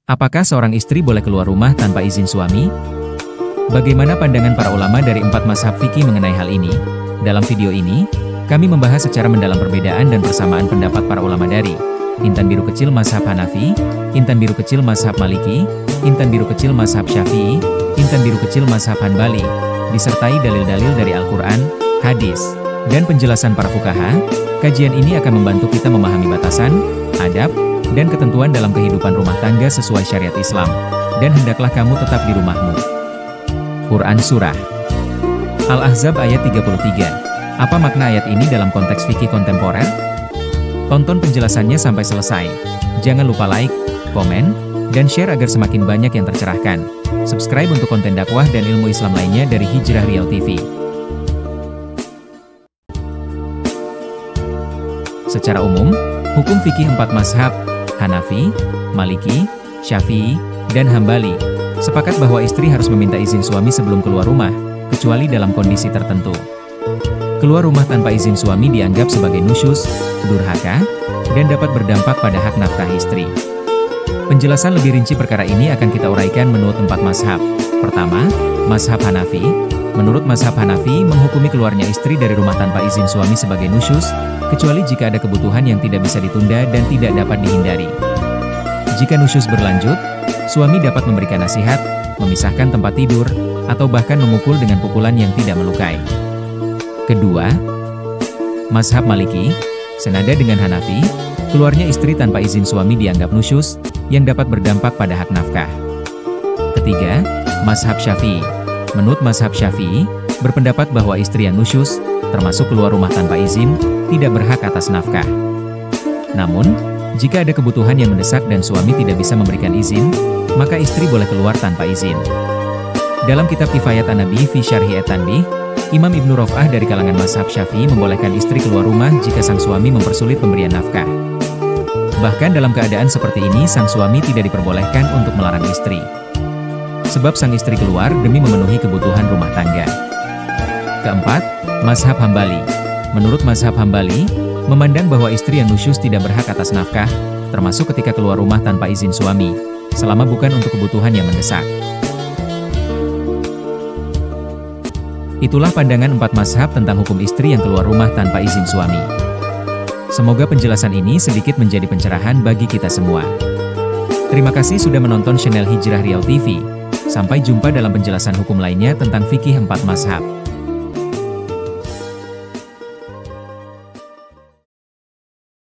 Apakah seorang istri boleh keluar rumah tanpa izin suami? Bagaimana pandangan para ulama dari 4 mazhab fikih mengenai hal ini? Dalam video ini, kami membahas secara mendalam perbedaan dan persamaan pendapat para ulama dari intan biru kecil mazhab Hanafi, intan biru kecil mazhab Maliki, intan biru kecil mazhab Syafi'i, intan biru kecil mazhab Hanbali, disertai dalil-dalil dari Al-Quran, hadis, dan penjelasan para fuqaha. Kajian ini akan membantu kita memahami batasan, adab, dan ketentuan dalam kehidupan rumah tangga sesuai syariat Islam, dan hendaklah kamu tetap di rumahmu. Quran Surah Al-Ahzab ayat 33. Apa makna ayat ini dalam konteks fikih kontemporer? Tonton penjelasannya sampai selesai. Jangan lupa like, komen, dan share agar semakin banyak yang tercerahkan. Subscribe untuk konten dakwah dan ilmu Islam lainnya dari Hijrah Real TV. Secara umum, hukum fikih 4 mazhab, Hanafi, Maliki, Syafi'i, dan Hambali, sepakat bahwa istri harus meminta izin suami sebelum keluar rumah, kecuali dalam kondisi tertentu. Keluar rumah tanpa izin suami dianggap sebagai nusyuz, durhaka, dan dapat berdampak pada hak nafkah istri. Penjelasan lebih rinci perkara ini akan kita uraikan menurut 4 mazhab. Pertama, mazhab Hanafi. Menurut mazhab Hanafi, menghukumi keluarnya istri dari rumah tanpa izin suami sebagai nusyuz, kecuali jika ada kebutuhan yang tidak bisa ditunda dan tidak dapat dihindari. Jika nusyuz berlanjut, suami dapat memberikan nasihat, memisahkan tempat tidur, atau bahkan memukul dengan pukulan yang tidak melukai. Kedua, mazhab Maliki. Senada dengan Hanafi, keluarnya istri tanpa izin suami dianggap nusyuz, yang dapat berdampak pada hak nafkah. Ketiga, mazhab Syafi'i. Menurut mazhab Syafi'i, berpendapat bahwa istri yang nusyuz, termasuk keluar rumah tanpa izin, tidak berhak atas nafkah. Namun, jika ada kebutuhan yang mendesak dan suami tidak bisa memberikan izin, maka istri boleh keluar tanpa izin. Dalam kitab Kifayat An-Nabi fi Syarhi At-Tanbih, Imam Ibnu Rof'ah dari kalangan mazhab Syafi'i membolehkan istri keluar rumah jika sang suami mempersulit pemberian nafkah. Bahkan dalam keadaan seperti ini sang suami tidak diperbolehkan untuk melarang istri. Sebab sang istri keluar demi memenuhi kebutuhan rumah tangga. Keempat, mazhab Hambali. Menurut mazhab Hambali, memandang bahwa istri yang nusyuz tidak berhak atas nafkah, termasuk ketika keluar rumah tanpa izin suami, selama bukan untuk kebutuhan yang mendesak. Itulah pandangan 4 mazhab tentang hukum istri yang keluar rumah tanpa izin suami. Semoga penjelasan ini sedikit menjadi pencerahan bagi kita semua. Terima kasih sudah menonton channel Hijrah Real TV. Sampai jumpa dalam penjelasan hukum lainnya tentang fikih 4 mazhab.